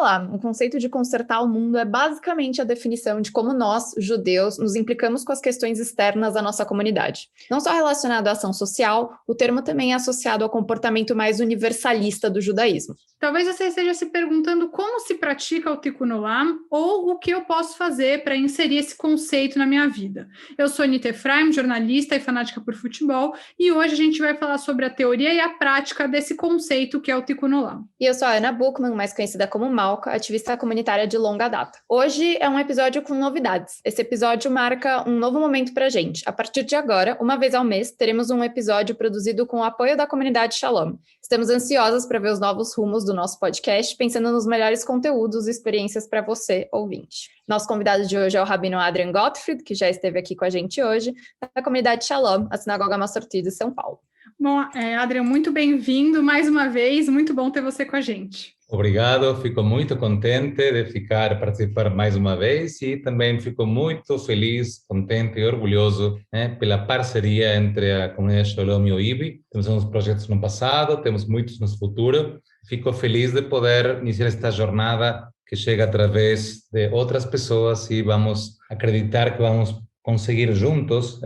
Olam, o conceito de consertar o mundo é basicamente a definição de como nós, judeus, nos implicamos com as questões externas da nossa comunidade. Não só relacionado à ação social, o termo também é associado ao comportamento mais universalista do judaísmo. Talvez você esteja se perguntando como se pratica o Tikkun Olam ou o que eu posso fazer para inserir esse conceito na minha vida. Eu sou Anita Efraim, jornalista e fanática por futebol, e hoje a gente vai falar sobre a teoria e a prática desse conceito que é o Tikkun Olam. E eu sou a Ana Buchmann, mais conhecida como Malca, ativista comunitária de longa data. Hoje é um episódio com novidades. Esse episódio marca um novo momento pra gente. A partir de agora, uma vez ao mês, teremos um episódio produzido com o apoio da comunidade Shalom. Estamos ansiosas para ver os novos rumos do nosso podcast, pensando nos melhores conteúdos e experiências para você, ouvinte. Nosso convidado de hoje é o Rabino Adrian Gottfried, que já esteve aqui com a gente hoje, da comunidade Shalom, a Sinagoga Massorti de São Paulo. Bom, Adrian, muito bem-vindo mais uma vez, muito bom ter você com a gente. Obrigado, fico muito contente de participar mais uma vez e também fico muito feliz, contente e orgulhoso pela parceria entre a comunidade Shalom e o IBI. Temos uns projetos no passado, temos muitos no futuro. Fico feliz de poder iniciar esta jornada que chega através de outras pessoas e vamos acreditar que vamos conseguir juntos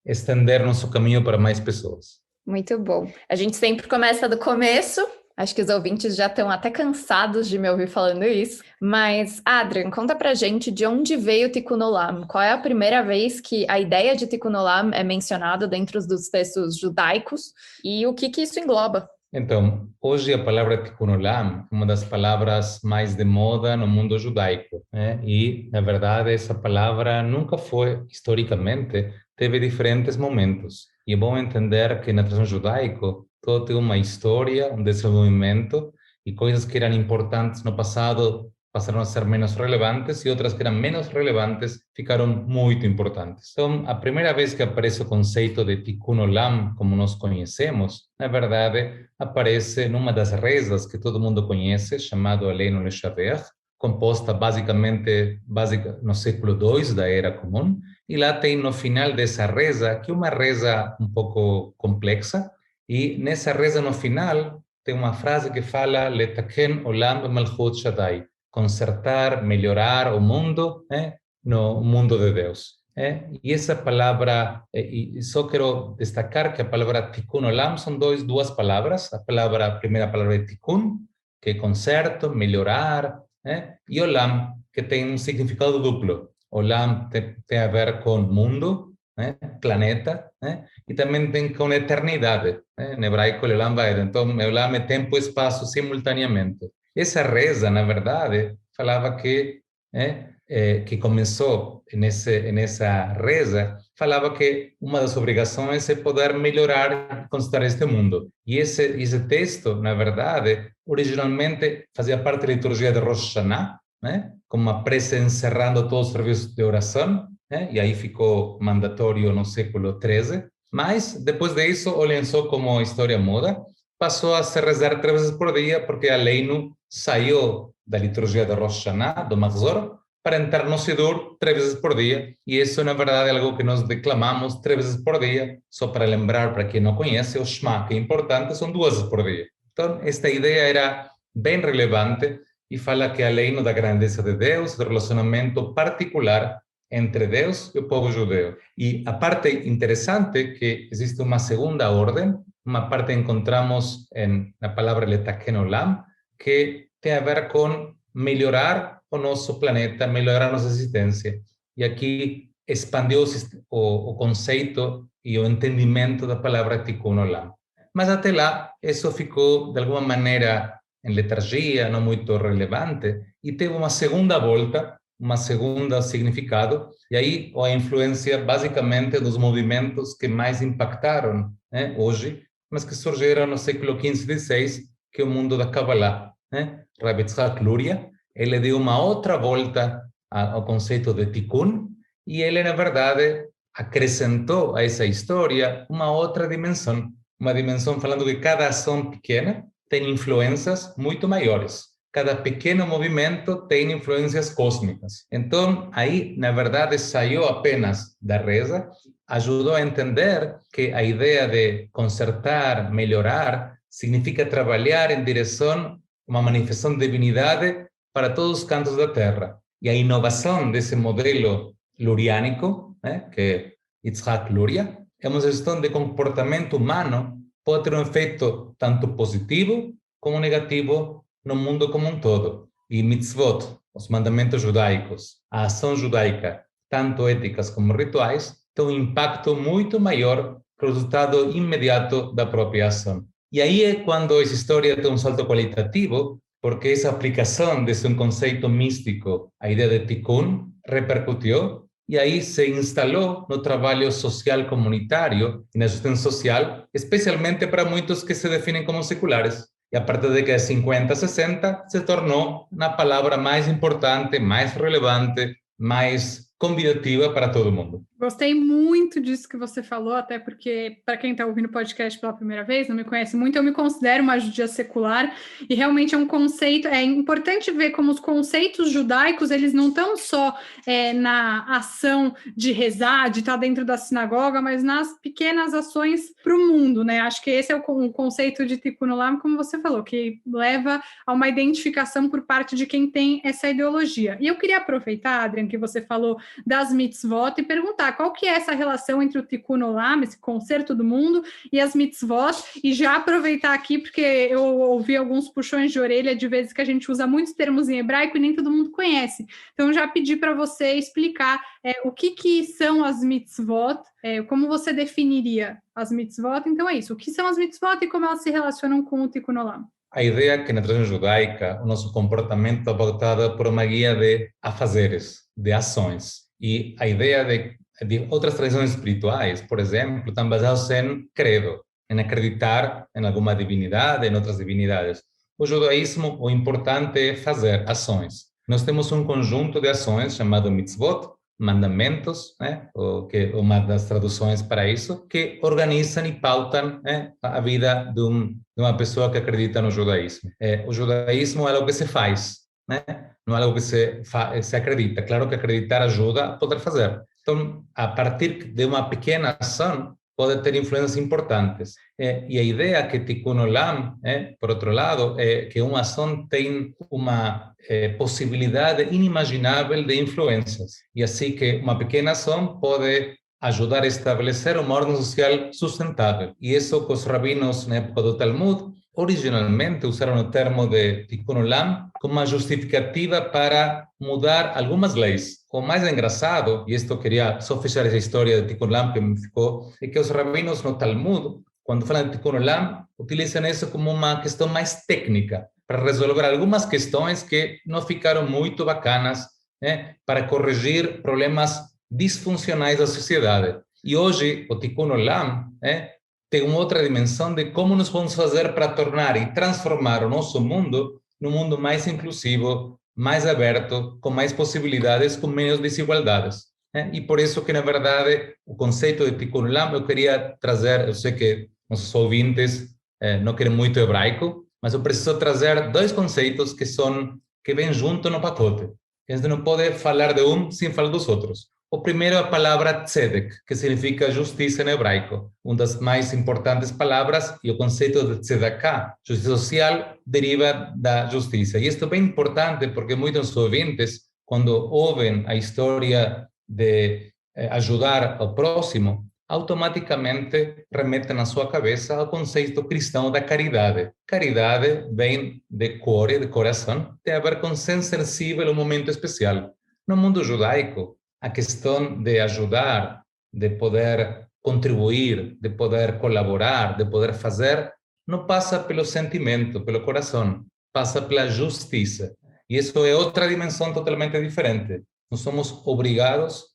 estender nosso caminho para mais pessoas. Muito bom. A gente sempre começa do começo. Acho que os ouvintes já estão até cansados de me ouvir falando isso. Mas, Adrian, conta pra gente de onde veio o Tikkun Olam. Qual é a primeira vez que a ideia de Tikkun Olam é mencionada dentro dos textos judaicos e o que isso engloba? Então, hoje a palavra Tikkun Olam é uma das palavras mais de moda no mundo judaico. E, na verdade, essa palavra nunca foi, historicamente, teve diferentes momentos. E é bom entender que na tradição judaica todo tem uma história, um desenvolvimento, e coisas que eram importantes no passado passaram a ser menos relevantes e outras que eram menos relevantes ficaram muito importantes. Então, a primeira vez que aparece o conceito de Tikkun Olam, como nós conhecemos, na verdade, aparece numa das rezas que todo mundo conhece, chamado Aleinu Leshaver, composta basicamente no século II da Era Comum, e lá tem no final dessa reza, que é uma reza um pouco complexa, e nessa reza no final tem uma frase que fala Letaken Olam Malchut Shaddai, consertar, melhorar o mundo, no mundo de Deus. E essa palavra, e só quero destacar que a palavra Tikkun Olam são duas palavras. A primeira palavra é Tikkun, que é conserto, melhorar, e Olam, que tem um significado duplo. Olam tem a ver com mundo, planeta, e também tem com eternidade. Em hebraico, Olam Vaed. Então, Olam é tempo e espaço simultaneamente. Essa reza, na verdade, falava que começou nessa reza, falava que uma das obrigações é poder melhorar e consertar este mundo. E esse texto, na verdade, originalmente fazia parte da liturgia de Rosh Hashanah, como uma prece encerrando todos os serviços de oração, e aí ficou mandatório no século XIII. Mas, depois disso, olhem só como a história muda, passou a se rezar 3 vezes por dia, porque a Aleinu saiu da liturgia de Rosh Hashanah, do Mahzor, para entrar no Sidur 3 vezes por dia. E isso, na verdade, é algo que nós declamamos 3 vezes por dia, só para lembrar, para quem não conhece, o Shema, que é importante, são 2 vezes por dia. Então, esta ideia era bem relevante e fala que a Aleinu da grandeza de Deus, do relacionamento particular entre Deus e o povo judeu. E a parte interessante é que existe uma segunda ordem, uma parte que encontramos na palavra Letaken Olam, que tem a ver com melhorar o nosso planeta, melhorar a nossa existência. E aqui expandiu o conceito e o entendimento da palavra Tikkun Olam. Mas até lá, isso ficou, de alguma maneira, em letargia, não muito relevante, e teve uma segunda volta, uma segunda significado, e aí a influência basicamente dos movimentos que mais impactaram hoje, mas que surgiram no século XV e XVI, que é o mundo da Kabbalah. Rabbi Yitzhak Luria, ele deu uma outra volta ao conceito de Tikkun, e ele, na verdade, acrescentou a essa história uma outra dimensão, uma dimensão falando que cada ação pequena tem influências muito maiores. Cada pequeno movimento tem influências cósmicas. Então, aí, na verdade, saiu apenas da reza, ajudou a entender que a ideia de consertar, melhorar, significa trabalhar em direção a uma manifestação de divindade para todos os cantos da Terra. E a inovação desse modelo luriânico, que é Yitzhak Luria, é uma gestão de comportamento humano, pode ter um efeito tanto positivo como negativo no mundo como um todo. E mitzvot, os mandamentos judaicos, a ação judaica, tanto éticas como rituais, tem um impacto muito maior que o resultado imediato da própria ação. E aí é quando essa história tem um salto qualitativo, porque essa aplicação desse um conceito místico, a ideia de tikkun, repercutiu e aí se instalou no trabalho social comunitário e na gestão social, especialmente para muitos que se definem como seculares. E a partir da década de 50, 60, se tornou uma palavra mais importante, mais relevante, mais convidativa para todo mundo. Gostei muito disso que você falou, até porque, para quem está ouvindo o podcast pela primeira vez, não me conhece muito, eu me considero uma judia secular, e realmente é um conceito, é importante ver como os conceitos judaicos, eles não estão só na ação de rezar, de estar dentro da sinagoga, mas nas pequenas ações para o mundo, né? Acho que esse é o conceito de Tikkun Olam, como você falou, que leva a uma identificação por parte de quem tem essa ideologia. E eu queria aproveitar, Adrian, que você falou das mitzvot e perguntar qual que é essa relação entre o Tikkun Olam, esse concerto do mundo, e as mitzvot, e já aproveitar aqui, porque eu ouvi alguns puxões de orelha de vezes que a gente usa muitos termos em hebraico e nem todo mundo conhece. Então, já pedi para você explicar o que são as mitzvot, como você definiria as mitzvot. Então, é isso. O que são as mitzvot e como elas se relacionam com o Tikkun Olam? A ideia é que na tradição judaica o nosso comportamento é pautado por uma guia de afazeres, de ações. E a ideia de outras tradições espirituais, por exemplo, estão baseadas em credo, em acreditar em alguma divindade, em outras divindades. O judaísmo, o importante é fazer ações. Nós temos um conjunto de ações chamado mitzvot, mandamentos, que uma das traduções para isso, que organizam e pautam a vida de uma pessoa que acredita no judaísmo. O judaísmo é algo que se faz, não é algo que se acredita. Claro que acreditar ajuda a poder fazer. Então, a partir de uma pequena ação, pode ter influências importantes. E a ideia que Tikkun Olam, por outro lado, é que uma ação tem uma possibilidade inimaginável de influências. E assim que uma pequena ação pode ajudar a estabelecer uma ordem social sustentável. E isso que os rabinos, na época do Talmud, originalmente usaram o termo de Tikkun Olam como uma justificativa para mudar algumas leis. O mais engraçado, e isto eu queria só fechar essa história de Tikkun Olam que me ficou, é que os rabinos no Talmud, quando falam de Tikkun Olam, utilizam isso como uma questão mais técnica, para resolver algumas questões que não ficaram muito bacanas, para corrigir problemas disfuncionais da sociedade. E hoje, o Tikkun Olam tem uma outra dimensão de como nós vamos fazer para tornar e transformar o nosso mundo num mundo mais inclusivo, mais aberto, com mais possibilidades, com menos desigualdades. E por isso que, na verdade, o conceito de Tikkun Olam eu queria trazer, eu sei que nossos ouvintes não querem muito hebraico, mas eu preciso trazer dois conceitos que vêm junto no pacote. A gente não pode falar de um sem falar dos outros. O primeiro é a palavra tzedek, que significa justiça em hebraico. Uma das mais importantes palavras, e o conceito de tzedakah, justiça social, deriva da justiça. E isto é bem importante porque muitos ouvintes, quando ouvem a história de ajudar ao próximo, automaticamente remetem na sua cabeça ao conceito cristão da caridade. Caridade vem de core, de coração, tem a ver com ser sensível a um momento especial. No mundo judaico, a questão de ajudar, de poder contribuir, de poder colaborar, de poder fazer, não passa pelo sentimento, pelo coração, passa pela justiça. E isso é outra dimensão totalmente diferente. Nós somos obrigados,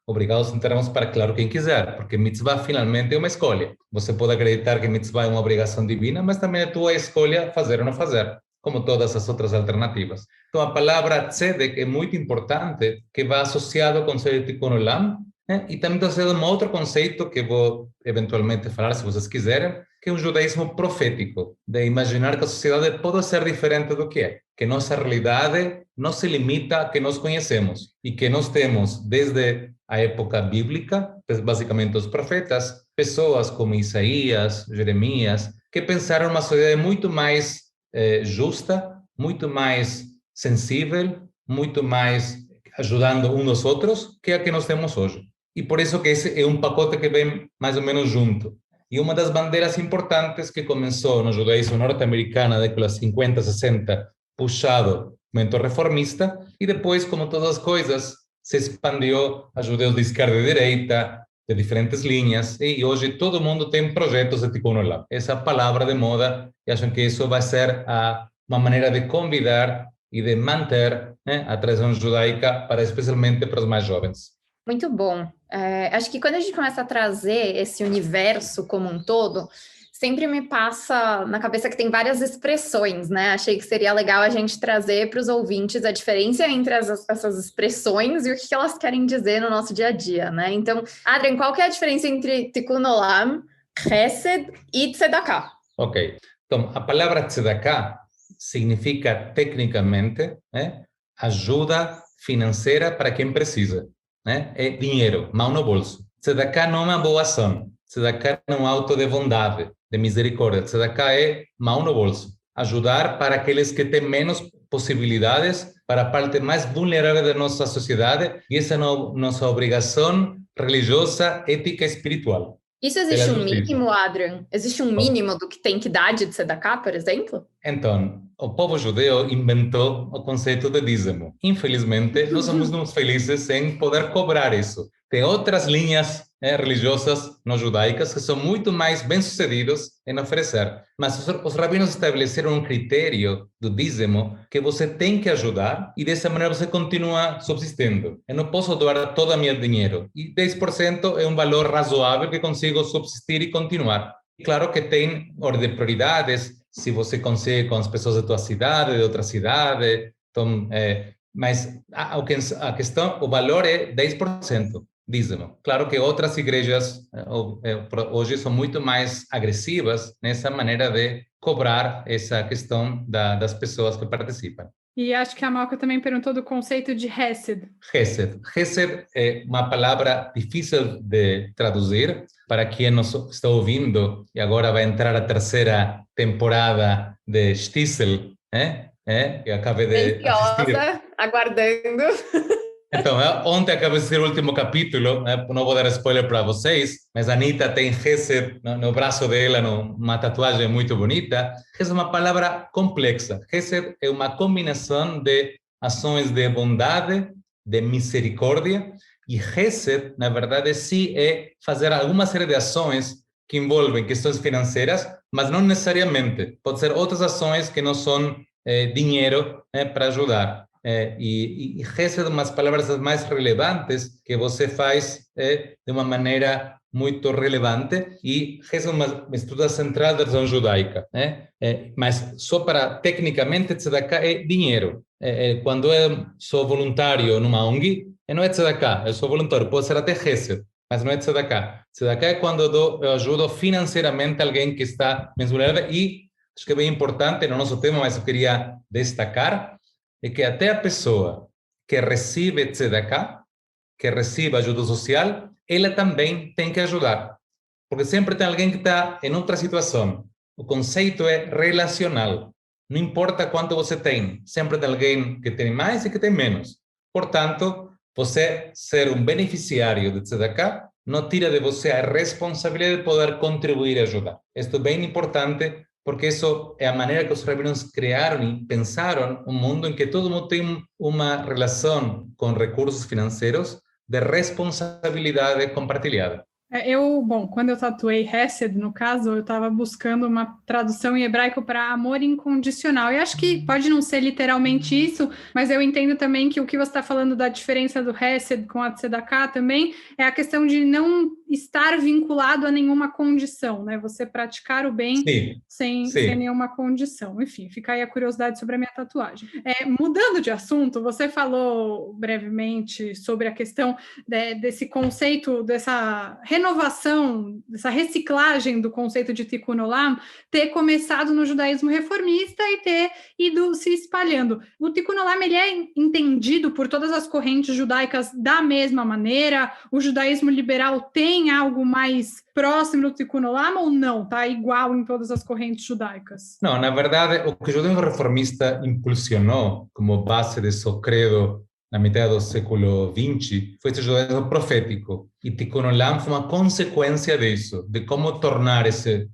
obrigados em termos para, claro, quem quiser, porque mitzvah finalmente é uma escolha. Você pode acreditar que mitzvah é uma obrigação divina, mas também é tua escolha fazer ou não fazer, como todas as outras alternativas. Então, a palavra tzedek é muito importante, que vai associado ao conceito de Tikkun Olam, e também está associado a um outro conceito que vou eventualmente falar, se vocês quiserem, que é um judaísmo profético, de imaginar que a sociedade pode ser diferente do que é, que nossa realidade não se limita a que nós conhecemos, e que nós temos, desde a época bíblica, basicamente os profetas, pessoas como Isaías, Jeremias, que pensaram uma sociedade muito mais justa, muito mais sensível, muito mais ajudando uns aos outros que a que nós temos hoje. E por isso que esse é um pacote que vem mais ou menos junto. E uma das bandeiras importantes que começou no judaísmo norte-americano da década de 50, 60, puxado movimento reformista, e depois, como todas as coisas, se expandiu a judeus de esquerda e direita, de diferentes linhas, e hoje todo mundo tem projetos de Tikkun Olam. Essa palavra de moda, e acho que isso vai ser uma maneira de convidar e de manter, né, a tradição judaica, especialmente para os mais jovens. Muito bom. Acho que quando a gente começa a trazer esse universo como um todo, sempre me passa na cabeça que tem várias expressões, né? Achei que seria legal a gente trazer para os ouvintes a diferença entre essas expressões e o que elas querem dizer no nosso dia a dia, né? Então, Adrian, qual que é a diferença entre Tikkun Olam, Chesed e Tzedakah? Ok. Então, a palavra Tzedakah significa, tecnicamente, ajuda financeira para quem precisa. Né? É dinheiro, mão no bolso. Tzedakah não é uma boa ação. Tzedakah é um ato de bondade, de misericórdia. Tzedakah é mão no bolso. Ajudar para aqueles que têm menos possibilidades, para a parte mais vulnerável da nossa sociedade, e essa é nossa obrigação religiosa, ética e espiritual. Isso existe um mínimo, Adrian? Existe um mínimo do que tem que dar de tzedakah, por exemplo? Então, o povo judeu inventou o conceito de dízimo. Infelizmente, nós somos muito felizes em poder cobrar isso. Tem outras linhas religiosas não judaicas que são muito mais bem-sucedidos em oferecer. Mas os rabinos estabeleceram um critério do dízimo que você tem que ajudar e dessa maneira você continua subsistindo. Eu não posso doar todo o meu dinheiro. E 10% é um valor razoável que consigo subsistir e continuar. E claro que tem ordem de prioridades, se você consegue com as pessoas da tua cidade, de outra cidade. Então, mas a questão, o valor é 10%. Dízimo. Claro que outras igrejas hoje são muito mais agressivas nessa maneira de cobrar essa questão das pessoas que participam. E acho que a Malca também perguntou do conceito de Hesed. Hesed é uma palavra difícil de traduzir para quem nos está ouvindo e agora vai entrar a terceira temporada de Shtisel, que acabei de assistir. Aguardando. Então, ontem acabei de assistir o último capítulo, não vou dar spoiler para vocês, mas a Anitta tem Hesed no braço dela, uma tatuagem muito bonita. Hesed é uma palavra complexa. Hesed é uma combinação de ações de bondade, de misericórdia, e Hesed, na verdade, sim, é fazer alguma série de ações que envolvem questões financeiras, mas não necessariamente. Pode ser outras ações que não são dinheiro para ajudar. E Hesed é uma das palavras mais relevantes que você faz de uma maneira muito relevante, e Hesed é uma estrutura central da religião judaica. Mas só para, tecnicamente, Tzedakah é dinheiro. Quando eu sou voluntário numa ONG, não é Tzedakah, eu sou voluntário, pode ser até Hesed, mas não é Tzedakah. Tzedakah é quando eu ajudo financeiramente alguém que está menos vulnerável, e acho que é bem importante no nosso tema, mas eu queria destacar, é que até a pessoa que recebe tzedakah, que recebe ajuda social, ela também tem que ajudar. Porque sempre tem alguém que está em outra situação. O conceito é relacional. Não importa quanto você tem, sempre tem alguém que tem mais e que tem menos. Portanto, você ser um beneficiário de tzedakah não tira de você a responsabilidade de poder contribuir e ajudar. Isto é bem importante, porque isso é a maneira que os rabinos criaram e pensaram um mundo em que todo mundo tem uma relação com recursos financeiros de responsabilidade compartilhada. Quando eu tatuei Hesed, no caso, eu estava buscando uma tradução em hebraico para amor incondicional. E acho que pode não ser literalmente isso, mas eu entendo também que o que você está falando da diferença do Hesed com a Tzedakah também é a questão de não estar vinculado a nenhuma condição, né? Você praticar o bem sem nenhuma condição. Enfim, fica aí a curiosidade sobre a minha tatuagem. Mudando de assunto, você falou brevemente sobre a questão desse conceito, dessa renovação, dessa reciclagem do conceito de Tikkun Olam ter começado no judaísmo reformista e ter ido se espalhando. O Tikkun Olam, ele é entendido por todas as correntes judaicas da mesma maneira? O judaísmo liberal tem tem algo mais próximo do Tikkun Olam ou não? Está igual em todas as correntes judaicas? Não, na verdade, o que o judaísmo reformista impulsionou como base de seu credo na metade do século XX foi esse judaísmo profético. E Tikkun Olam foi uma consequência disso, de como tornar esse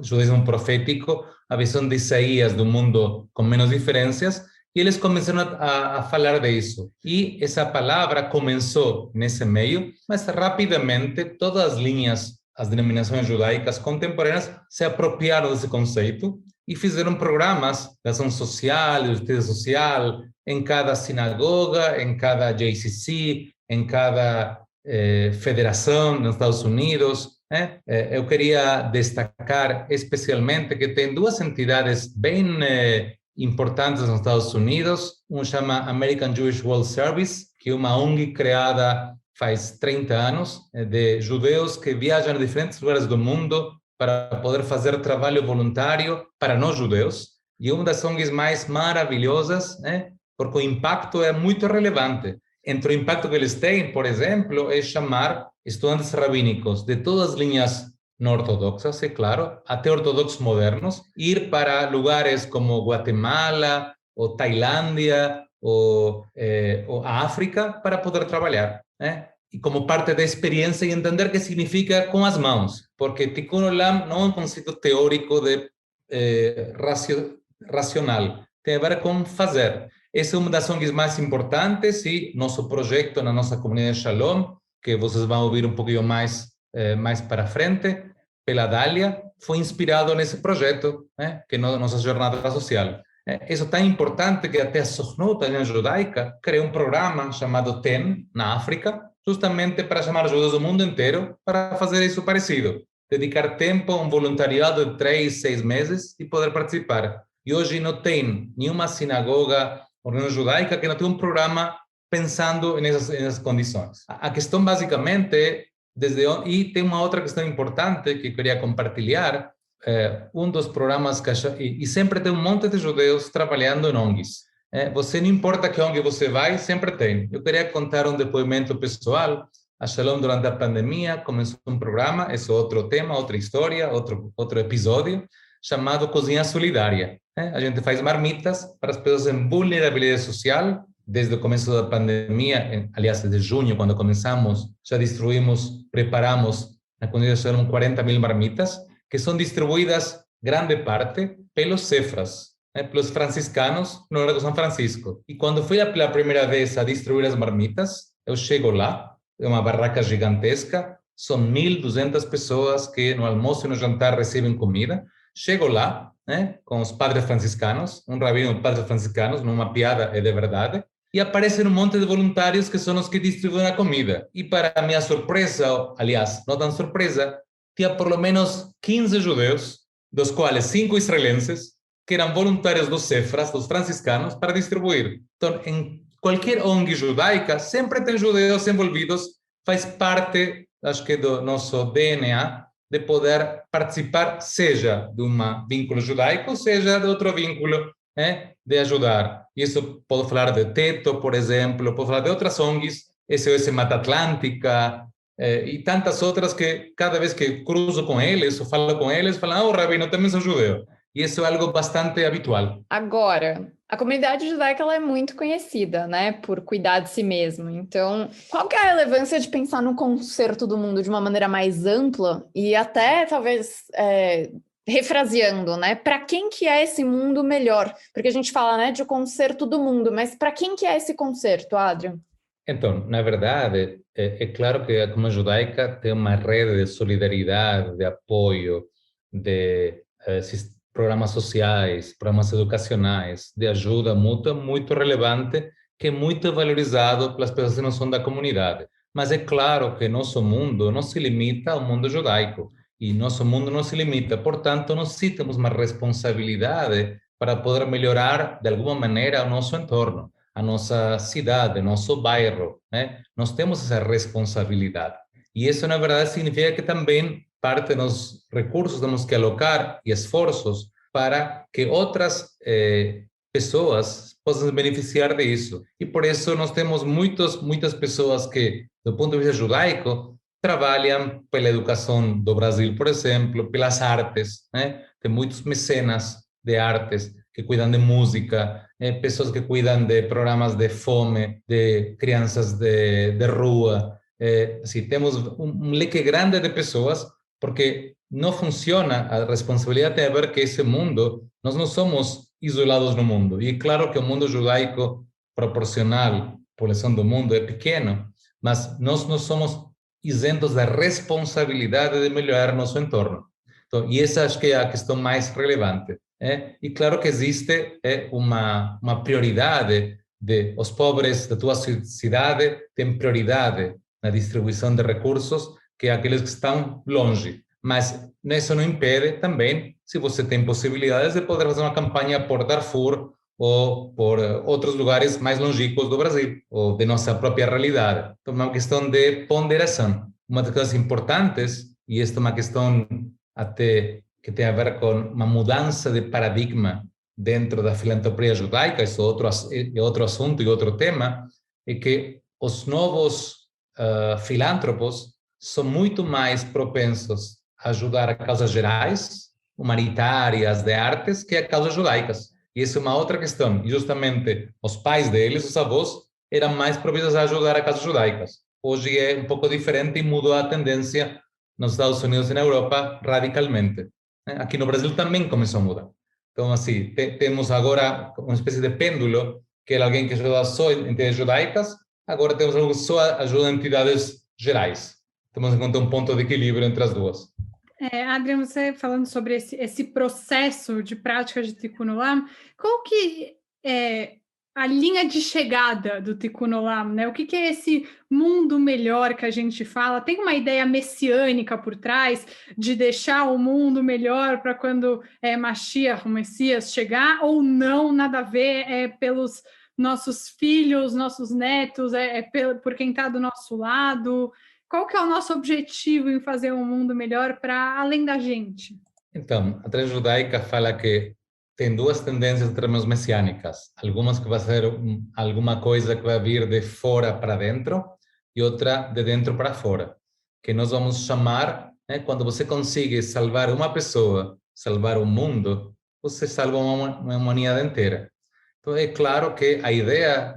judaísmo profético a visão de Isaías do mundo com menos diferenças. E eles começaram a falar disso. E essa palavra começou nesse meio, mas rapidamente todas as linhas, as denominações judaicas contemporâneas se apropriaram desse conceito e fizeram programas de ação social, de justiça social, em cada sinagoga, em cada JCC, em cada federação nos Estados Unidos. Eu queria destacar especialmente que tem duas entidades bem importantes nos Estados Unidos. Um chama American Jewish World Service, que é uma ONG criada faz 30 anos, de judeus que viajam a diferentes lugares do mundo para poder fazer trabalho voluntário para nós judeus. E uma das ONGs mais maravilhosas, porque o impacto é muito relevante. Entre o impacto que eles têm, por exemplo, é chamar estudantes rabínicos de todas as linhas não ortodoxas, é claro, até ortodoxos modernos, ir para lugares como Guatemala, ou Tailândia, ou a África, para poder trabalhar. E como parte da experiência e entender o que significa com as mãos, porque Tikkun Olam não é um conceito teórico de racional, tem a ver com fazer. Essa é uma das ONGs mais importantes e nosso projeto na nossa comunidade Shalom, que vocês vão ouvir um pouquinho mais para frente, pela Dália, foi inspirado nesse projeto, que é nossa jornada social. Isso é tão importante que até a Sochnut, a Aliança Judaica, criou um programa chamado TEN, na África, justamente para chamar judeus do mundo inteiro para fazer isso parecido. Dedicar tempo a um voluntariado de 3, 6 meses e poder participar. E hoje não tem nenhuma sinagoga ou Aliança Judaica que não tenha um programa pensando nessas condições. A questão basicamente e tem uma outra questão importante que eu queria compartilhar. Um dos programas e sempre tem um monte de judeus trabalhando em ONGs. Você não importa que ONG você vai, sempre tem. Eu queria contar um depoimento pessoal. A Shalom, durante a pandemia, começou um programa, esse é outro tema, outra história, outro episódio, chamado Cozinha Solidária. A gente faz marmitas para as pessoas em vulnerabilidade social. Desde o começo da pandemia, aliás, desde junho, quando começamos, já preparamos na comunidade Shalom 40.000 marmitas, que são distribuídas, grande parte, pelos cefras, pelos franciscanos no Largo São Francisco. E quando fui pela primeira vez a distribuir as marmitas, eu chego lá, é uma barraca gigantesca, são 1.200 pessoas que no almoço e no jantar recebem comida. Chego lá, com os padres franciscanos, um rabino de padres franciscanos, numa piada é de verdade, e aparecem um monte de voluntários que são os que distribuem a comida. E para a minha surpresa, aliás, não tão surpresa, tinha por lo menos 15 judeus, dos quais 5 israelenses, que eram voluntários dos cefras, dos franciscanos, para distribuir. Então, em qualquer ONG judaica, sempre tem judeus envolvidos, faz parte, acho que, do nosso DNA, de poder participar, seja de um vínculo judaico, seja de outro vínculo, de ajudar. Isso pode falar de Teto, por exemplo, pode falar de outras ONGs, SOS Mata Atlântica, e tantas outras que cada vez que cruzo com eles, ou falo com eles, falam, rabino, também sou judeu. E isso é algo bastante habitual. Agora, a comunidade judaica ela é muito conhecida, por cuidar de si mesmo. Então, qual que é a relevância de pensar no conserto do mundo de uma maneira mais ampla e até, talvez, refraseando, para quem que é esse mundo melhor? Porque a gente fala, de conserto do mundo, mas para quem que é esse conserto, Adrian? Então, na verdade, é claro que a comunidade judaica tem uma rede de solidariedade, de apoio, de programas sociais, programas educacionais, de ajuda mútua muito relevante, que é muito valorizado pelas pessoas que não são da comunidade. Mas é claro que nosso mundo não se limita ao mundo judaico, e nosso mundo não se limita, portanto, nós sim temos uma responsabilidade para poder melhorar, de alguma maneira, o nosso entorno, a nossa cidade, nosso bairro, Nós temos essa responsabilidade. E isso, na verdade, significa que também parte dos recursos temos que alocar e esforços para que outras pessoas possam beneficiar disso. E por isso nós temos muitas pessoas que, do ponto de vista judaico, trabalham pela educação do Brasil, por exemplo, pelas artes, né? Tem muitos mecenas de artes que cuidam de música, pessoas que cuidam de programas de fome, de crianças de rua. Assim, temos um leque grande de pessoas, porque não funciona, a responsabilidade tem a ver que esse mundo, nós não somos isolados no mundo. E claro que o mundo judaico, proporcional à população do mundo, é pequeno, mas nós não somos isentos da responsabilidade de melhorar nosso entorno. Então, e essa acho que é a questão mais relevante. E claro que existe uma prioridade de os pobres da tua cidade têm prioridade na distribuição de recursos que aqueles que estão longe. Mas isso não impede também, se você tem possibilidades, de poder fazer uma campanha por Darfur ou por outros lugares mais longínquos do Brasil, ou de nossa própria realidade. Então, é uma questão de ponderação. Uma das coisas importantes, e esta é uma questão até que tem a ver com uma mudança de paradigma dentro da filantropia judaica, isso é outro assunto e outro tema, é que os novos filântropos são muito mais propensos a ajudar a causas gerais, humanitárias, de artes, que a causas judaicas. E isso é uma outra questão. E justamente os pais deles, os avós, eram mais propensos a ajudar a causas judaicas. Hoje é um pouco diferente e mudou a tendência nos Estados Unidos e na Europa radicalmente. Aqui no Brasil também começou a mudar. Então, assim, temos agora uma espécie de pêndulo, que é alguém que ajuda só entidades judaicas, agora temos alguém que só ajuda entidades gerais. Temos em conta um ponto de equilíbrio entre as duas. Adriano, você falando sobre esse processo de prática de Tikkun Olam, qual que é a linha de chegada do Tikkun Olam, né? O que é esse mundo melhor que a gente fala? Tem uma ideia messiânica por trás de deixar o mundo melhor para quando Mashiach, o Messias, chegar, ou não, nada a ver, pelos nossos filhos, nossos netos, por quem está do nosso lado? Qual que é o nosso objetivo em fazer um mundo melhor para além da gente? Então, a tradição judaica fala que tem duas tendências em termos messiânicas. Algumas que vai ser alguma coisa que vai vir de fora para dentro e outra de dentro para fora. Que nós vamos chamar, quando você consegue salvar uma pessoa, salvar o mundo, você salva uma humanidade inteira. Então, é claro que a ideia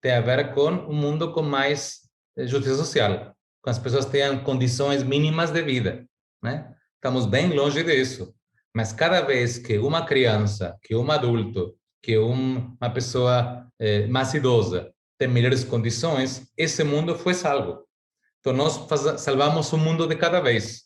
tem a ver com um mundo com mais justiça social, com as pessoas tenham condições mínimas de vida, né? Estamos bem longe disso, mas cada vez que uma criança, que um adulto, que uma pessoa mais idosa tem melhores condições, esse mundo foi salvo. Então nós salvamos o mundo de cada vez.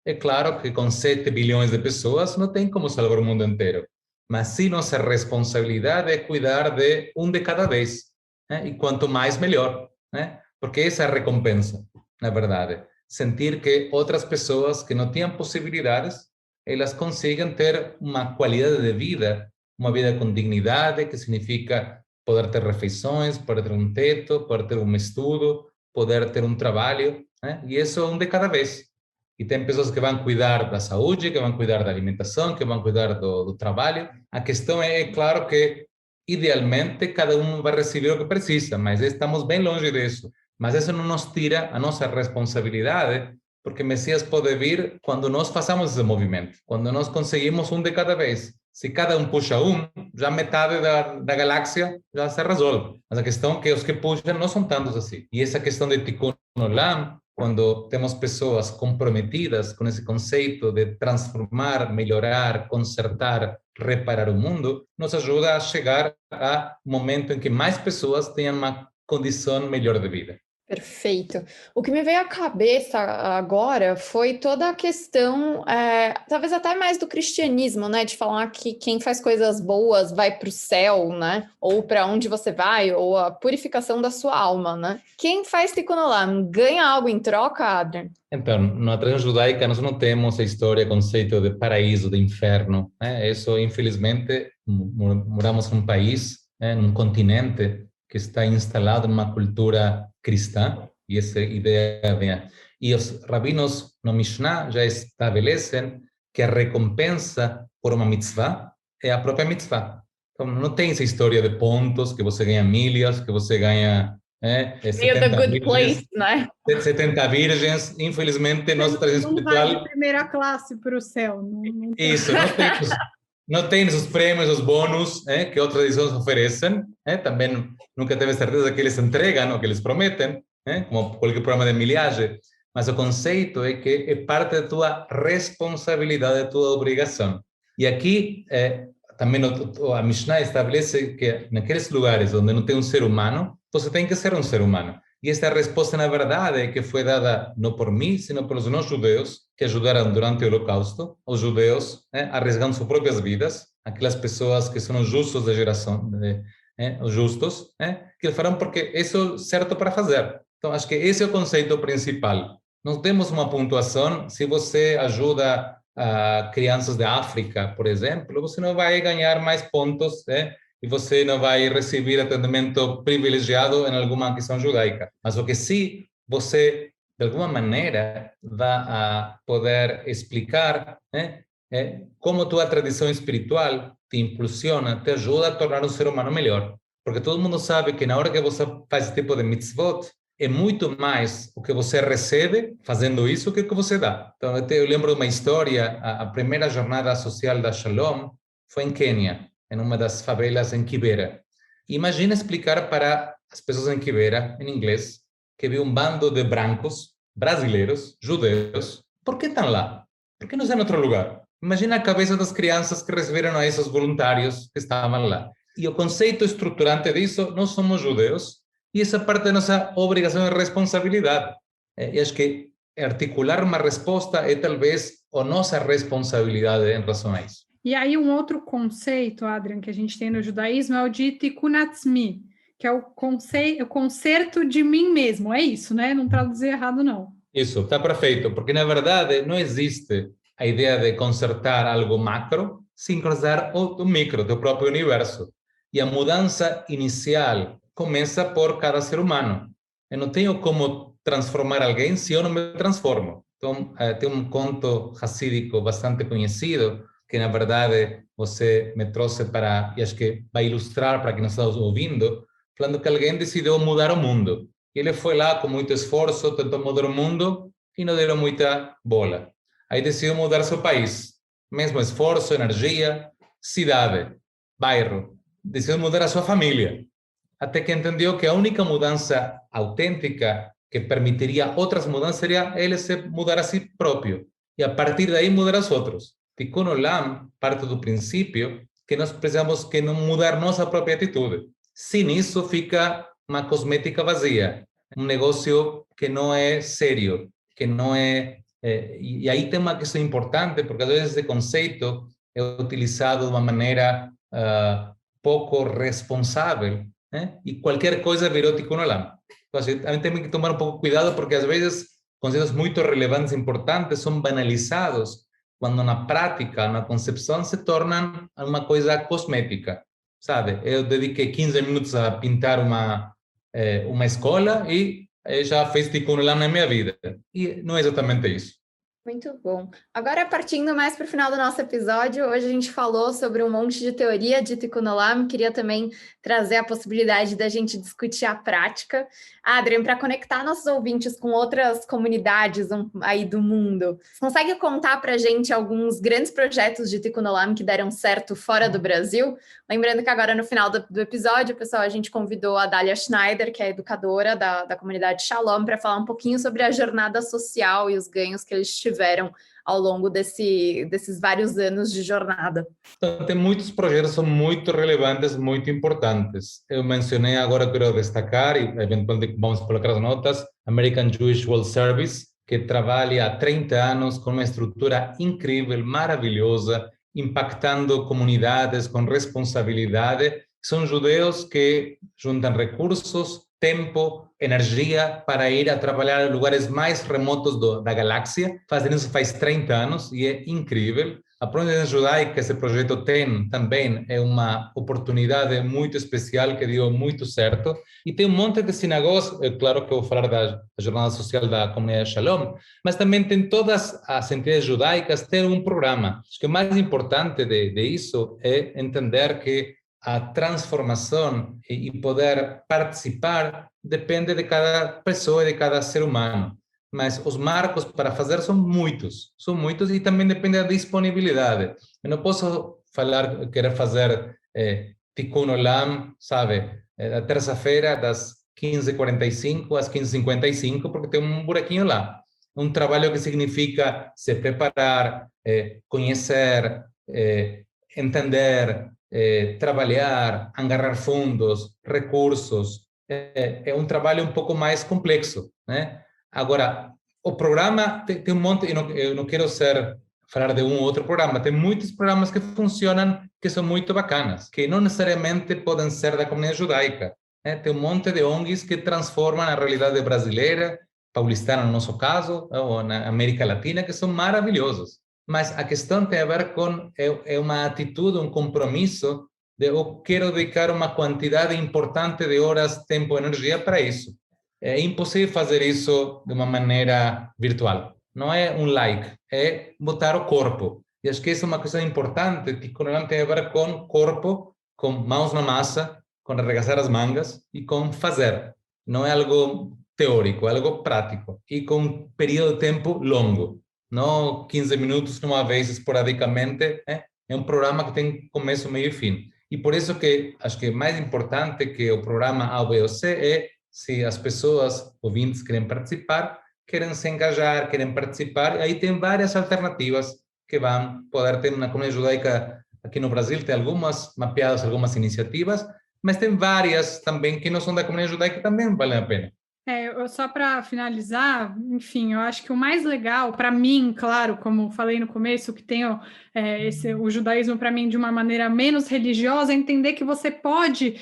É claro que com 7 bilhões de pessoas não tem como salvar o mundo inteiro, mas sim nossa responsabilidade é cuidar de um de cada vez, né? E quanto mais melhor, né? Porque essa é a recompensa, na verdade. Sentir que outras pessoas que não tinham possibilidades, elas consigam ter uma qualidade de vida, uma vida com dignidade, que significa poder ter refeições, poder ter um teto, poder ter um estudo, poder ter um trabalho, né? E isso é um de cada vez. E tem pessoas que vão cuidar da saúde, que vão cuidar da alimentação, que vão cuidar do trabalho. A questão é, claro, que idealmente cada um vai receber o que precisa, mas estamos bem longe disso. Mas isso não nos tira a nossa responsabilidade, porque Messias pode vir quando nós façamos esse movimento, quando nós conseguimos um de cada vez. Se cada um puxa um, já metade da galáxia já se resolve. Mas a questão é que os que puxam não são tantos assim. E essa questão de Tikkun Olam, quando temos pessoas comprometidas com esse conceito de transformar, melhorar, consertar, reparar o mundo, nos ajuda a chegar a um momento em que mais pessoas tenham uma condição melhor de vida. Perfeito. O que me veio à cabeça agora foi toda a questão, talvez até mais do cristianismo, né? De falar que quem faz coisas boas vai para o céu, né? Ou para onde você vai, ou a purificação da sua alma, né? Quem faz Tikkun Olam ganha algo em troca, Adrian? Então, na tradição judaica, nós não temos a história, conceito de paraíso, de inferno, né? Isso, infelizmente, moramos num país, num continente que está instalado numa cultura cristã, e essa ideia vem. E os rabinos no Mishnah já estabelecem que a recompensa por uma mitzvah é a própria mitzvah. Então, não tem essa história de pontos, que você ganha milhas, que você ganha Meio The Good Place, né? 70 virgens, infelizmente, nossa tradição Não vai de espiritual... primeira classe para o céu. Não Isso, não tem os prêmios, os bônus que outras tradições oferecem. Também nunca teve certeza que eles entregam ou que eles prometem, como qualquer programa de milhagem. Mas o conceito é que é parte da tua responsabilidade, da tua obrigação. E aqui também a Mishnah estabelece que naqueles lugares onde não tem um ser humano, você tem que ser um ser humano. E esta resposta, na verdade, é que foi dada não por mim, sino pelos não-judeus que ajudaram durante o Holocausto, os judeus, arriscando suas próprias vidas, aquelas pessoas que são os justos da geração, os justos, que eles farão porque isso é o certo para fazer. Então, acho que esse é o conceito principal. Não temos uma pontuação. Se você ajuda crianças da África, por exemplo, você não vai ganhar mais pontos, e você não vai receber atendimento privilegiado em alguma questão judaica. Mas o que sim, você, de alguma maneira, vai poder explicar como tua tradição espiritual te impulsiona, te ajuda a tornar um ser humano melhor. Porque todo mundo sabe que na hora que você faz esse tipo de mitzvot, é muito mais o que você recebe fazendo isso que o que você dá. Então, eu lembro de uma história, a primeira jornada social da Shalom foi em Quênia, em uma das favelas em Kibera. Imagina explicar para as pessoas em Kibera, em inglês, que viu um bando de brancos, brasileiros, judeus. Por que estão lá? Por que não estão em outro lugar? Imagina a cabeça das crianças que receberam a esses voluntários que estavam lá. E o conceito estruturante disso, nós somos judeus, e essa parte da nossa obrigação e responsabilidade. E acho que articular uma resposta é talvez a nossa responsabilidade em relação a isso. E aí um outro conceito, Adrian, que a gente tem no judaísmo é o de Tikkun Atzmi, que é o conserto de mim mesmo. É isso, né? Não traduzir errado, não. Isso, está perfeito, porque na verdade não existe a ideia de consertar algo macro sem consertar o micro, do próprio universo. E a mudança inicial começa por cada ser humano. Eu não tenho como transformar alguém se eu não me transformo. Então, tem um conto racídico bastante conhecido, que na verdade você me trouxe para, e acho que vai ilustrar para quem nos está ouvindo, falando que alguém decidiu mudar o mundo. E ele foi lá com muito esforço, tentou mudar o mundo e não deu muita bola. Aí decidiu mudar seu país. Mesmo esforço, energia, cidade, bairro. Decidiu mudar a sua família. Até que entendeu que a única mudança autêntica que permitiria outras mudanças seria ele se mudar a si próprio. E a partir daí mudar os outros. Tikkun Olam parte do princípio que nós precisamos que não mudar nossa própria atitude. Sem isso fica uma cosmética vazia, um negócio que não é sério, que não é... e aí tem uma questão importante, porque às vezes esse conceito é utilizado de uma maneira pouco responsável, e qualquer coisa virou Tikkun Olam. Então, a gente tem que tomar um pouco cuidado, porque às vezes conceitos muito relevantes e importantes são banalizados, quando na prática, na concepção, se tornam uma coisa cosmética, sabe? Eu dediquei 15 minutos a pintar uma escola e já fiz Tikkun Olam na minha vida. E não é exatamente isso. Muito bom. Agora, partindo mais para o final do nosso episódio, hoje a gente falou sobre um monte de teoria de Tikkun Olam, queria também trazer a possibilidade da gente discutir a prática. Adrian, para conectar nossos ouvintes com outras comunidades aí do mundo, você consegue contar para a gente alguns grandes projetos de Tikkun Olam que deram certo fora do Brasil? Lembrando que agora no final do episódio, pessoal, a gente convidou a Dália Schneider, que é educadora da comunidade Shalom, para falar um pouquinho sobre a jornada social e os ganhos que eles tiveram ao longo desses vários anos de jornada. Então, tem muitos projetos que são muito relevantes, muito importantes. Eu mencionei, agora quero destacar, e eventualmente vamos colocar as notas, American Jewish World Service, que trabalha há 30 anos com uma estrutura incrível, maravilhosa, impactando comunidades com responsabilidade. São judeus que juntam recursos, tempo, energia para ir a trabalhar em lugares mais remotos da galáxia. Fazem isso faz 30 anos e é incrível. A Providência Judaica, esse projeto tem também, é uma oportunidade muito especial que deu muito certo. E tem um monte de sinagogas, é claro que eu vou falar da jornada social da comunidade Shalom, mas também tem todas as entidades judaicas têm um programa. Acho que o mais importante de isso é entender que a transformação e poder participar depende de cada pessoa e de cada ser humano. Mas os marcos para fazer são muitos e também depende da disponibilidade. Eu não posso querer fazer Tikkun Olam, sabe, na terça-feira das 15h45 às 15h55, porque tem um buraquinho lá. Um trabalho que significa se preparar, conhecer, entender, trabalhar, angariar fundos, recursos. É um trabalho um pouco mais complexo, né? Agora, o programa tem um monte, eu não quero falar de um ou outro programa, tem muitos programas que funcionam, que são muito bacanas, que não necessariamente podem ser da comunidade judaica, né? Tem um monte de ONGs que transformam a realidade brasileira, paulistana no nosso caso, ou na América Latina, que são maravilhosos. Mas a questão tem a ver com uma atitude, um compromisso de eu quero dedicar uma quantidade importante de horas, tempo, energia para isso. É impossível fazer isso de uma maneira virtual. Não é um like, é botar o corpo. E acho que isso é uma coisa importante, que tem a ver com corpo, com mãos na massa, com arregaçar as mangas e com fazer. Não é algo teórico, é algo prático e com um período de tempo longo. Não 15 minutos numa vez esporadicamente. É um programa que tem começo, meio e fim. E por isso que acho que é mais importante que o programa A, B ou C é se as pessoas, ouvintes, querem participar, querem se engajar, querem participar, aí tem várias alternativas que vão poder ter na comunidade judaica aqui no Brasil, tem algumas mapeadas, algumas iniciativas, mas tem várias também que não são da comunidade judaica que também valem a pena. Só para finalizar, enfim, eu acho que o mais legal, para mim, claro, como falei no começo, que tem o judaísmo para mim de uma maneira menos religiosa, é entender que você pode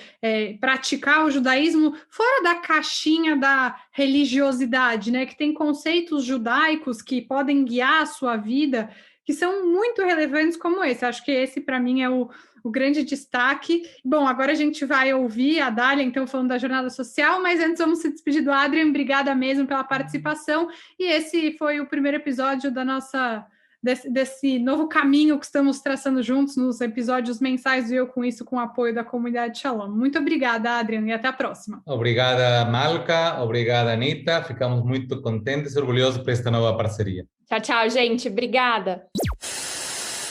praticar o judaísmo fora da caixinha da religiosidade, né? Que tem conceitos judaicos que podem guiar a sua vida, que são muito relevantes como esse. Acho que esse, para mim, é o grande destaque. Bom, agora a gente vai ouvir a Dália, então, falando da jornada social, mas antes vamos se despedir do Adrian. Obrigada mesmo pela participação. E esse foi o primeiro episódio desse novo caminho que estamos traçando juntos nos episódios mensais do Eu Com Isso, com o apoio da comunidade Shalom. Muito obrigada, Adrian, e até a próxima. Obrigada, Malca. Obrigada, Anitta. Ficamos muito contentes e orgulhosos por esta nova parceria. Tchau, tchau, gente. Obrigada.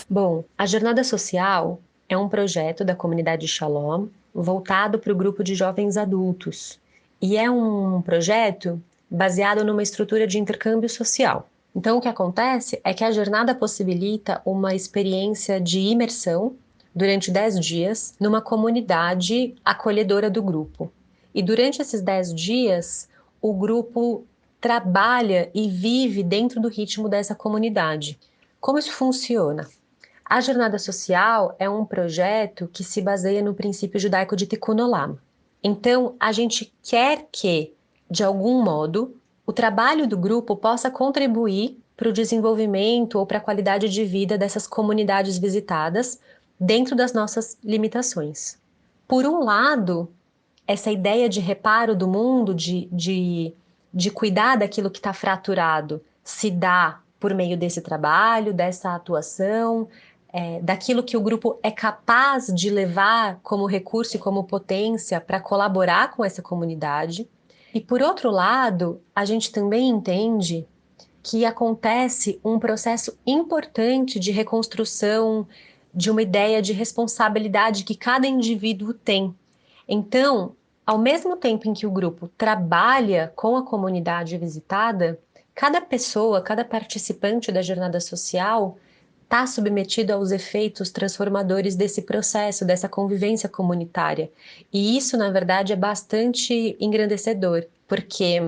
Bom, a Jornada Social é um projeto da comunidade Shalom voltado para o grupo de jovens adultos. E é um projeto baseado numa estrutura de intercâmbio social. Então, o que acontece é que a jornada possibilita uma experiência de imersão durante 10 dias numa comunidade acolhedora do grupo. E durante esses 10 dias, o grupo trabalha e vive dentro do ritmo dessa comunidade. Como isso funciona? A Jornada Social é um projeto que se baseia no princípio judaico de Tikkun Olam. Então, a gente quer que, de algum modo, o trabalho do grupo possa contribuir para o desenvolvimento ou para a qualidade de vida dessas comunidades visitadas dentro das nossas limitações. Por um lado, essa ideia de reparo do mundo, de cuidar daquilo que está fraturado, se dá por meio desse trabalho, dessa atuação, daquilo que o grupo é capaz de levar como recurso e como potência para colaborar com essa comunidade. E por outro lado, a gente também entende que acontece um processo importante de reconstrução de uma ideia de responsabilidade que cada indivíduo tem. Então, ao mesmo tempo em que o grupo trabalha com a comunidade visitada, cada pessoa, cada participante da jornada social está submetido aos efeitos transformadores desse processo, dessa convivência comunitária. E isso, na verdade, é bastante engrandecedor, porque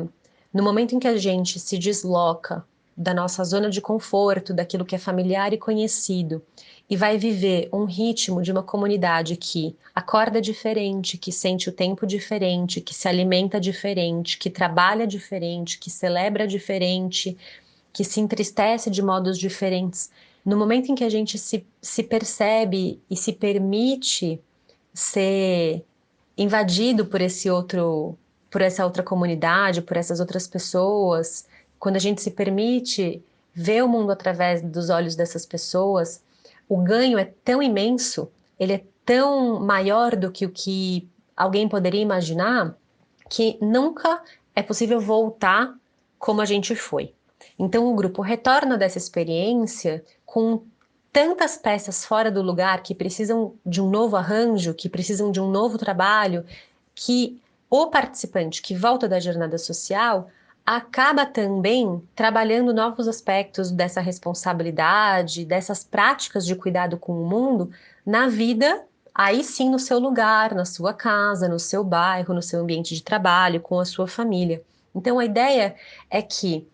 no momento em que a gente se desloca da nossa zona de conforto, daquilo que é familiar e conhecido, e vai viver um ritmo de uma comunidade que acorda diferente, que sente o tempo diferente, que se alimenta diferente, que trabalha diferente, que celebra diferente, que se entristece de modos diferentes. No momento em que a gente se percebe e se permite ser invadido por essa outra comunidade, por essas outras pessoas, quando a gente se permite ver o mundo através dos olhos dessas pessoas, o ganho é tão imenso, ele é tão maior do que o que alguém poderia imaginar, que nunca é possível voltar como a gente foi. Então o grupo retorna dessa experiência com tantas peças fora do lugar que precisam de um novo arranjo, que precisam de um novo trabalho, que o participante que volta da jornada social acaba também trabalhando novos aspectos dessa responsabilidade, dessas práticas de cuidado com o mundo na vida, aí sim no seu lugar, na sua casa, no seu bairro, no seu ambiente de trabalho, com a sua família. Então a ideia é que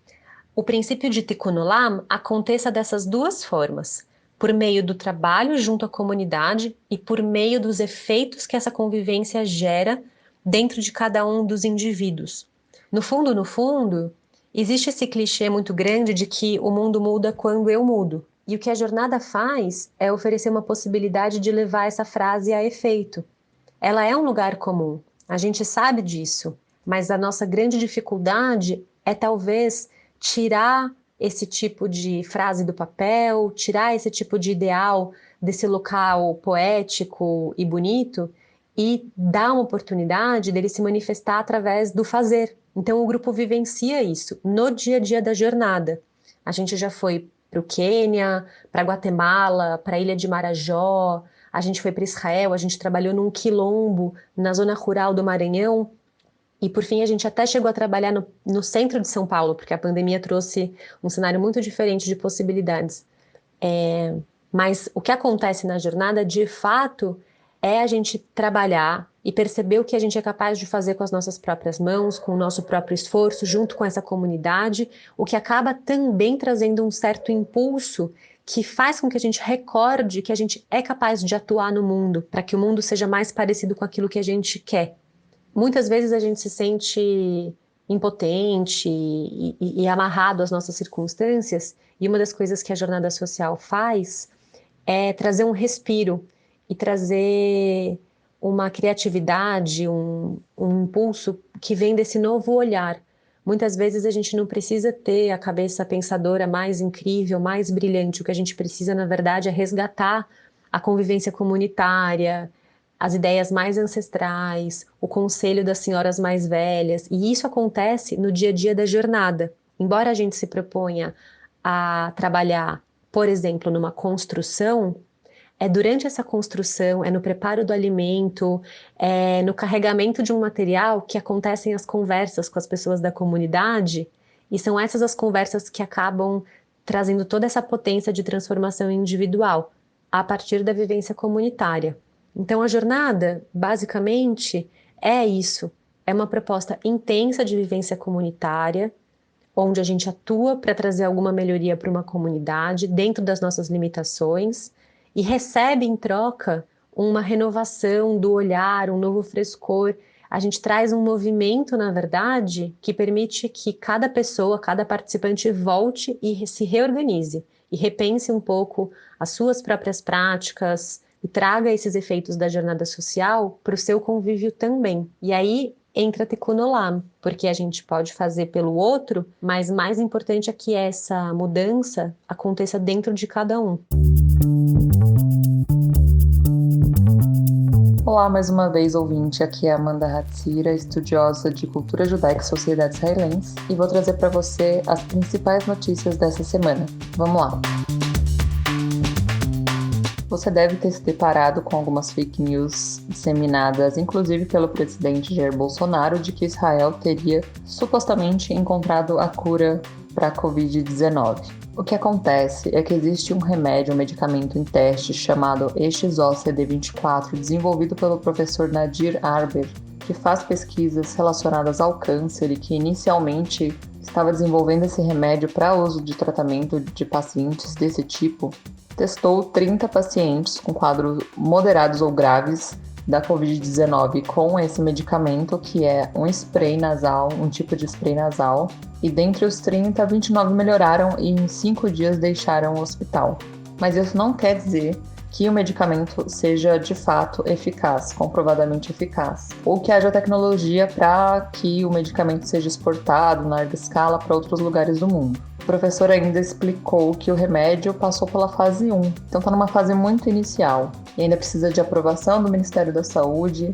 o princípio de Tikkun Olam aconteça dessas duas formas, por meio do trabalho junto à comunidade e por meio dos efeitos que essa convivência gera dentro de cada um dos indivíduos. No fundo, existe esse clichê muito grande de que o mundo muda quando eu mudo. E o que a jornada faz é oferecer uma possibilidade de levar essa frase a efeito. Ela é um lugar comum, a gente sabe disso, mas a nossa grande dificuldade é talvez tirar esse tipo de frase do papel, tirar esse tipo de ideal desse local poético e bonito e dar uma oportunidade dele se manifestar através do fazer. Então o grupo vivencia isso no dia a dia da jornada. A gente já foi para o Quênia, para Guatemala, para a Ilha de Marajó, a gente foi para Israel, a gente trabalhou num quilombo na zona rural do Maranhão e por fim a gente até chegou a trabalhar no centro de São Paulo, porque a pandemia trouxe um cenário muito diferente de possibilidades. Mas o que acontece na jornada, de fato, é a gente trabalhar e perceber o que a gente é capaz de fazer com as nossas próprias mãos, com o nosso próprio esforço, junto com essa comunidade, o que acaba também trazendo um certo impulso que faz com que a gente recorde que a gente é capaz de atuar no mundo, para que o mundo seja mais parecido com aquilo que a gente quer. Muitas vezes a gente se sente impotente e amarrado às nossas circunstâncias, e uma das coisas que a jornada social faz é trazer um respiro e trazer uma criatividade, um impulso que vem desse novo olhar. Muitas vezes a gente não precisa ter a cabeça pensadora mais incrível, mais brilhante. O que a gente precisa, na verdade, é resgatar a convivência comunitária, as ideias mais ancestrais, o conselho das senhoras mais velhas. E isso acontece no dia a dia da jornada. Embora a gente se proponha a trabalhar, por exemplo, numa construção, é durante essa construção, é no preparo do alimento, é no carregamento de um material que acontecem as conversas com as pessoas da comunidade, e são essas as conversas que acabam trazendo toda essa potência de transformação individual a partir da vivência comunitária. Então a jornada, basicamente, é isso, é uma proposta intensa de vivência comunitária, onde a gente atua para trazer alguma melhoria para uma comunidade dentro das nossas limitações, e recebe em troca uma renovação do olhar, um novo frescor. A gente traz um movimento, na verdade, que permite que cada pessoa, cada participante volte e se reorganize e repense um pouco as suas próprias práticas e traga esses efeitos da jornada social para o seu convívio também. E aí entra Tikkun Olam, porque a gente pode fazer pelo outro, mas mais importante é que essa mudança aconteça dentro de cada um. Olá, mais uma vez, ouvinte. Aqui é a Amanda Hatzira, estudiosa de cultura judaica e sociedade israelense, e vou trazer para você as principais notícias dessa semana. Vamos lá! Você deve ter se deparado com algumas fake news disseminadas, inclusive pelo presidente Jair Bolsonaro, de que Israel teria supostamente encontrado a cura para a Covid-19. O que acontece é que existe um remédio, um medicamento em teste chamado EXO-CD24, desenvolvido pelo professor Nadir Arber, que faz pesquisas relacionadas ao câncer e que inicialmente estava desenvolvendo esse remédio para uso de tratamento de pacientes desse tipo. Testou 30 pacientes com quadros moderados ou graves da Covid-19 com esse medicamento, que é um spray nasal, um tipo de spray nasal, e dentre os 30, 29 melhoraram e em 5 dias deixaram o hospital. Mas isso não quer dizer que o medicamento seja de fato eficaz, comprovadamente eficaz, ou que haja tecnologia para que o medicamento seja exportado em larga escala para outros lugares do mundo. professor ainda explicou que o remédio passou pela fase 1, então está numa fase muito inicial e ainda precisa de aprovação do Ministério da Saúde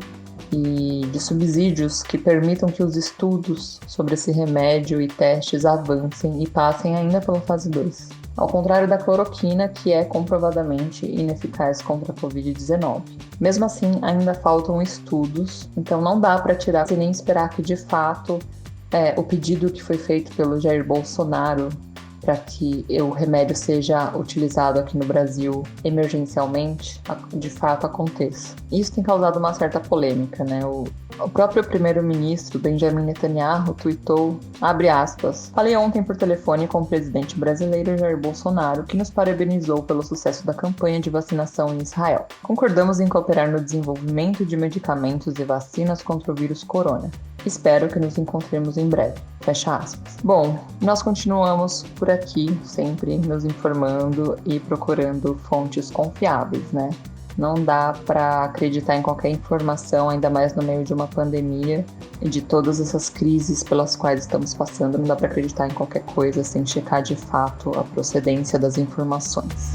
e de subsídios que permitam que os estudos sobre esse remédio e testes avancem e passem ainda pela fase 2. Ao contrário da cloroquina, que é comprovadamente ineficaz contra a Covid-19. Mesmo assim, ainda faltam estudos, então não dá para tirar sem nem esperar que de fato o pedido que foi feito pelo Jair Bolsonaro para que o remédio seja utilizado aqui no Brasil emergencialmente, de fato aconteça. Isso tem causado uma certa polêmica, né? O próprio primeiro-ministro Benjamin Netanyahu tweetou, abre aspas, falei ontem por telefone com o presidente brasileiro Jair Bolsonaro, que nos parabenizou pelo sucesso da campanha de vacinação em Israel. Concordamos em cooperar no desenvolvimento de medicamentos e vacinas contra o vírus corona. Espero que nos encontremos em breve. Fecha aspas. Bom, nós continuamos por aqui, sempre nos informando e procurando fontes confiáveis, né? Não dá para acreditar em qualquer informação, ainda mais no meio de uma pandemia e de todas essas crises pelas quais estamos passando. Não dá para acreditar em qualquer coisa sem checar de fato a procedência das informações.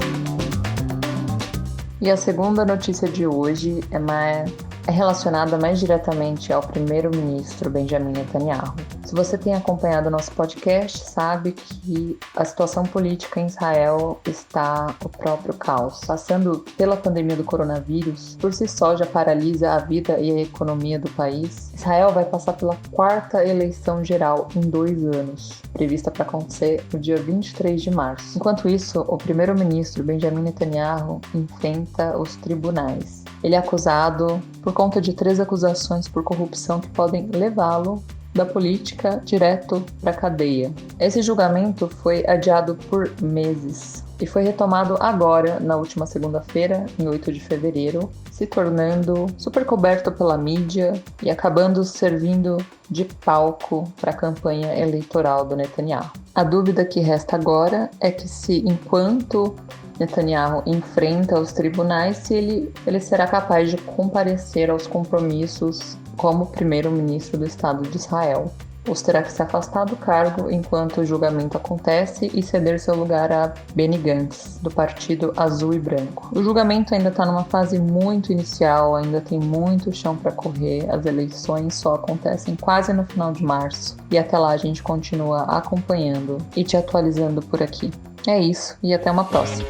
E a segunda notícia de hoje é relacionada mais diretamente ao primeiro-ministro Benjamin Netanyahu. Se você tem acompanhado o nosso podcast, sabe que a situação política em Israel está o próprio caos. Passando pela pandemia do coronavírus, por si só já paralisa a vida e a economia do país. Israel vai passar pela 4ª eleição geral em 2 anos, prevista para acontecer no dia 23 de março. Enquanto isso, o primeiro-ministro Benjamin Netanyahu enfrenta os tribunais. Ele é acusado por conta de 3 acusações por corrupção que podem levá-lo da política direto para a cadeia. Esse julgamento foi adiado por meses e foi retomado agora, na última segunda-feira, em 8 de fevereiro, se tornando super coberto pela mídia e acabando servindo de palco para a campanha eleitoral do Netanyahu. A dúvida que resta agora é que se, enquanto Netanyahu enfrenta os tribunais, se ele será capaz de comparecer aos compromissos como primeiro-ministro do Estado de Israel, ou terá que se afastar do cargo enquanto o julgamento acontece e ceder seu lugar a Benny Gantz, do Partido Azul e Branco. O julgamento ainda está numa fase muito inicial, ainda tem muito chão para correr, as eleições só acontecem quase no final de março, e até lá a gente continua acompanhando e te atualizando por aqui. É isso, e até uma próxima.